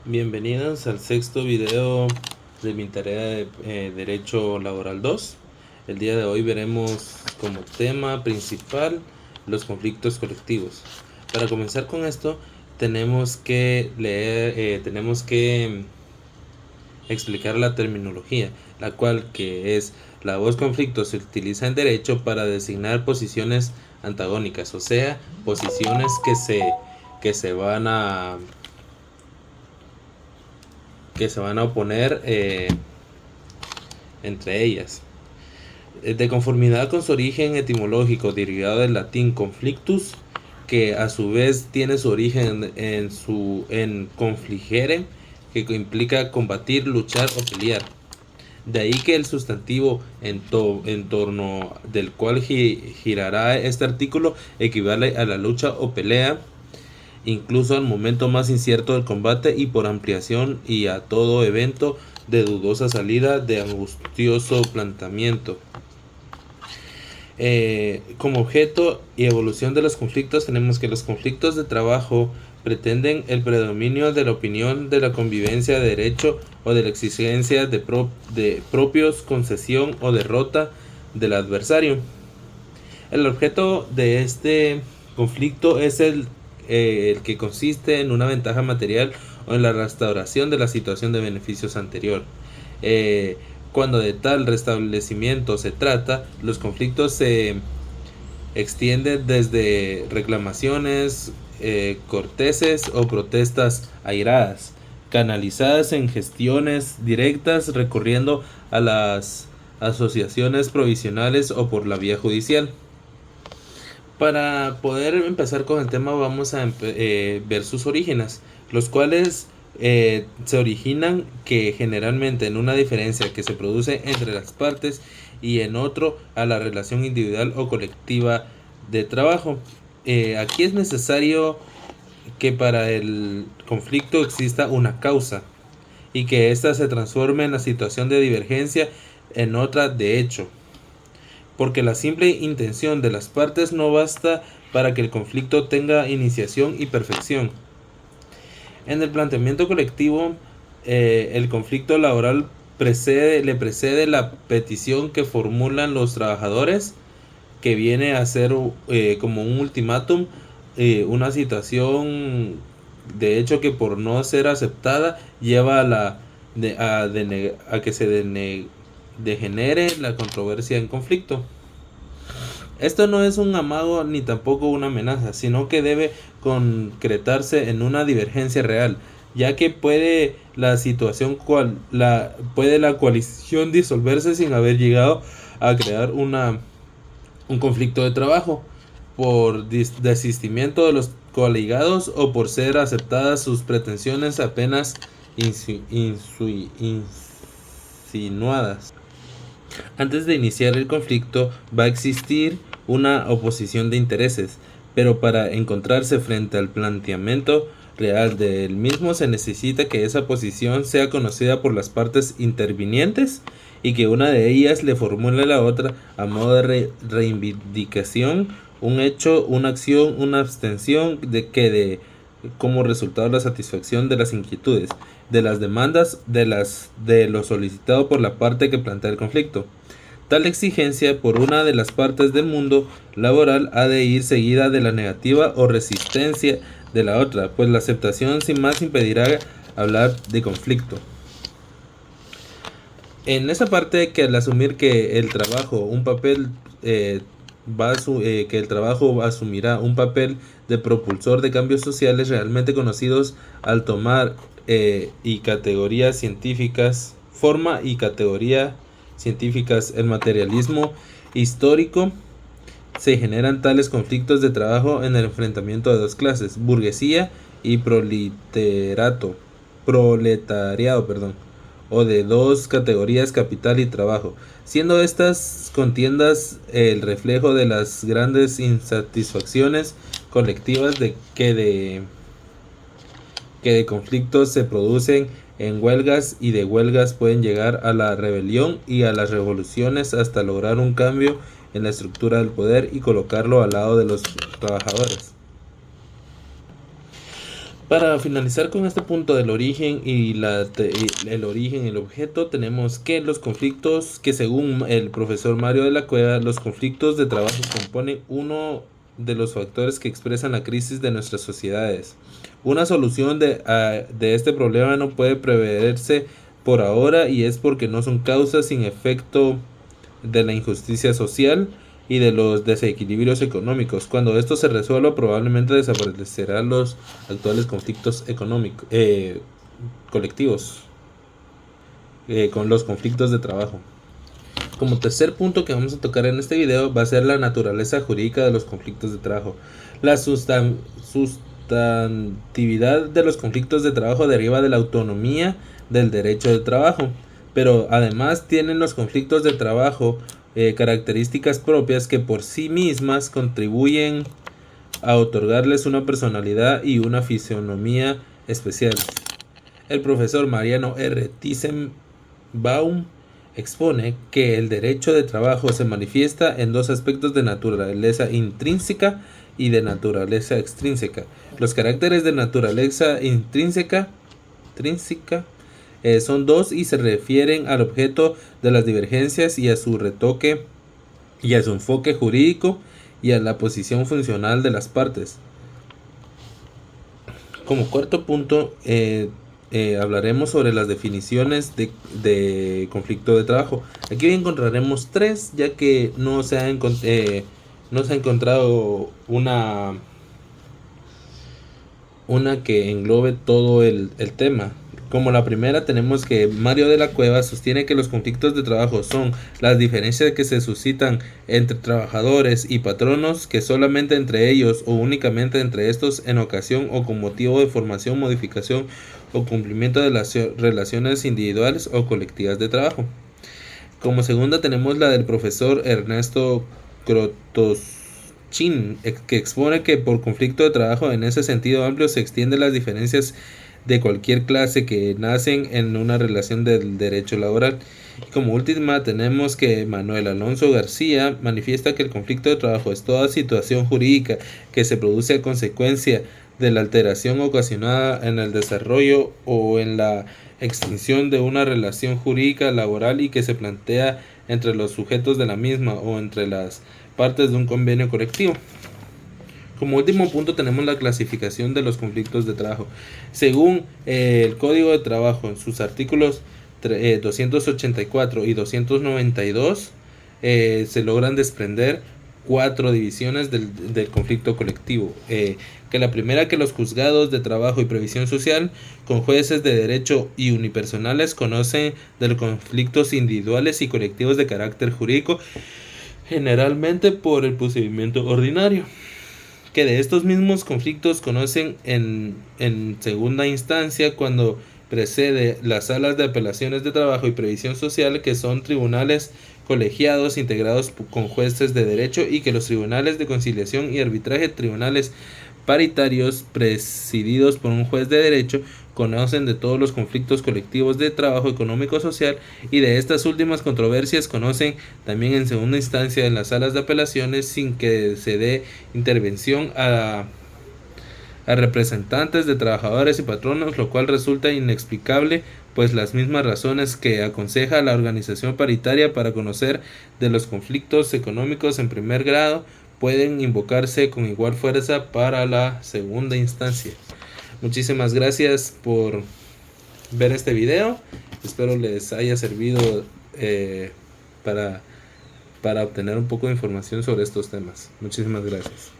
Bienvenidos al sexto video de mi tarea de Derecho Laboral 2. El día de hoy veremos como tema principal los conflictos colectivos. Para comenzar con esto, tenemos que explicar la terminología, la cual que es la voz conflicto se utiliza en derecho para designar posiciones antagónicas, o sea, posiciones que se van a oponer entre ellas. De conformidad con su origen etimológico derivado del latín conflictus, que a su vez tiene su origen en confligere, que implica combatir, luchar o pelear. De ahí que el sustantivo en torno del cual girará este artículo equivale a la lucha o pelea, incluso al momento más incierto del combate y por ampliación, y a todo evento de dudosa salida, de angustioso planteamiento. Como objeto y evolución de los conflictos, tenemos que los conflictos de trabajo pretenden el predominio de la opinión, de la convivencia de derecho o de la exigencia de propios, concesión o derrota del adversario. El objeto de este conflicto es el que consiste en una ventaja material o en la restauración de la situación de beneficios anterior. Cuando de tal restablecimiento se trata, los conflictos se extienden desde reclamaciones corteses o protestas airadas, canalizadas en gestiones directas recurriendo a las asociaciones provisionales o por la vía judicial. Para poder empezar con el tema, vamos a ver sus orígenes, los cuales se originan que generalmente en una diferencia que se produce entre las partes y en otro a la relación individual o colectiva de trabajo. Aquí es necesario que para el conflicto exista una causa y que ésta se transforme en la situación de divergencia en otra de hecho, porque la simple intención de las partes no basta para que el conflicto tenga iniciación y perfección. En el planteamiento colectivo, el conflicto laboral le precede la petición que formulan los trabajadores, que viene a ser como un ultimátum, una situación de hecho que por no ser aceptada lleva a que se degenere la controversia en conflicto. Esto no es un amago ni tampoco una amenaza, sino que debe concretarse en una divergencia real, ya que puede la coalición disolverse sin haber llegado a crear un conflicto de trabajo, por desistimiento de los coaligados o por ser aceptadas sus pretensiones apenas insinuadas. Antes de iniciar el conflicto va a existir una oposición de intereses, pero para encontrarse frente al planteamiento real del mismo se necesita que esa posición sea conocida por las partes intervinientes y que una de ellas le formule a la otra a modo de reivindicación un hecho, una acción, una abstención como resultado la satisfacción de las inquietudes, de las demandas, de lo solicitado por la parte que plantea el conflicto. Tal exigencia por una de las partes del mundo laboral ha de ir seguida de la negativa o resistencia de la otra, pues la aceptación sin más impedirá hablar de conflicto. En esa parte, que al asumir que el trabajo que el trabajo asumirá un papel de propulsor de cambios sociales realmente conocidos al tomar forma y categoría científicas el materialismo histórico, se generan tales conflictos de trabajo en el enfrentamiento de dos clases, burguesía y proletariado, o de dos categorías, capital y trabajo, siendo estas contiendas el reflejo de las grandes insatisfacciones colectivas que de conflictos se producen en huelgas, y de huelgas pueden llegar a la rebelión y a las revoluciones hasta lograr un cambio en la estructura del poder y colocarlo al lado de los trabajadores. Para finalizar con este punto del origen y el origen y el objeto, tenemos que los conflictos, que según el profesor Mario de la Cueva, los conflictos de trabajo componen uno de los factores que expresan la crisis de nuestras sociedades. Una solución de este problema no puede preverse por ahora, y es porque no son causas sin efecto de la injusticia social y de los desequilibrios económicos. Cuando esto se resuelva, probablemente desaparecerán los actuales conflictos económicos colectivos con los conflictos de trabajo. Como tercer punto que vamos a tocar en este video va a ser la naturaleza jurídica de los conflictos de trabajo. La sustantividad de los conflictos de trabajo deriva de la autonomía del derecho del trabajo, pero además tienen los conflictos de trabajo características propias que por sí mismas contribuyen a otorgarles una personalidad y una fisionomía especial. El profesor Mariano R. Thyssen-Baum expone que el derecho de trabajo se manifiesta en dos aspectos de naturaleza intrínseca y de naturaleza extrínseca. Los caracteres de naturaleza intrínseca son dos y se refieren al objeto de las divergencias y a su retoque y a su enfoque jurídico y a la posición funcional de las partes. Como cuarto punto, hablaremos sobre las definiciones de conflicto de trabajo. Aquí encontraremos tres, ya que no se ha encontrado una que englobe todo el tema. Como la primera, tenemos que Mario de la Cueva sostiene que los conflictos de trabajo son las diferencias que se suscitan entre trabajadores y patronos, que solamente entre ellos o únicamente entre estos en ocasión o con motivo de formación, modificación o cumplimiento de las relaciones individuales o colectivas de trabajo. Como segunda, tenemos la del profesor Ernesto Krotoshin, que expone que por conflicto de trabajo en ese sentido amplio se extienden las diferencias de cualquier clase que nacen en una relación del derecho laboral. Y como última, tenemos que Manuel Alonso García manifiesta que el conflicto de trabajo es toda situación jurídica que se produce a consecuencia de la alteración ocasionada en el desarrollo o en la extinción de una relación jurídica laboral y que se plantea entre los sujetos de la misma o entre las partes de un convenio colectivo. Como último punto, tenemos la clasificación de los conflictos de trabajo. Según el Código de Trabajo, en sus artículos 284 y 292, se logran desprender 4 divisiones del conflicto colectivo. Que la primera, que los juzgados de trabajo y previsión social, con jueces de derecho y unipersonales, conocen de los conflictos individuales y colectivos de carácter jurídico, generalmente por el procedimiento ordinario. Que de estos mismos conflictos conocen en segunda instancia cuando precede las salas de apelaciones de trabajo y previsión social, que son tribunales colegiados integrados con jueces de derecho, y que los tribunales de conciliación y arbitraje, tribunales paritarios presididos por un juez de derecho, conocen de todos los conflictos colectivos de trabajo económico-social, y de estas últimas controversias conocen también en segunda instancia en las salas de apelaciones, sin que se dé intervención a representantes de trabajadores y patronos, lo cual resulta inexplicable, pues las mismas razones que aconseja la organización paritaria para conocer de los conflictos económicos en primer grado pueden invocarse con igual fuerza para la segunda instancia. Muchísimas gracias por ver este video. Espero les haya servido para obtener un poco de información sobre estos temas. Muchísimas gracias.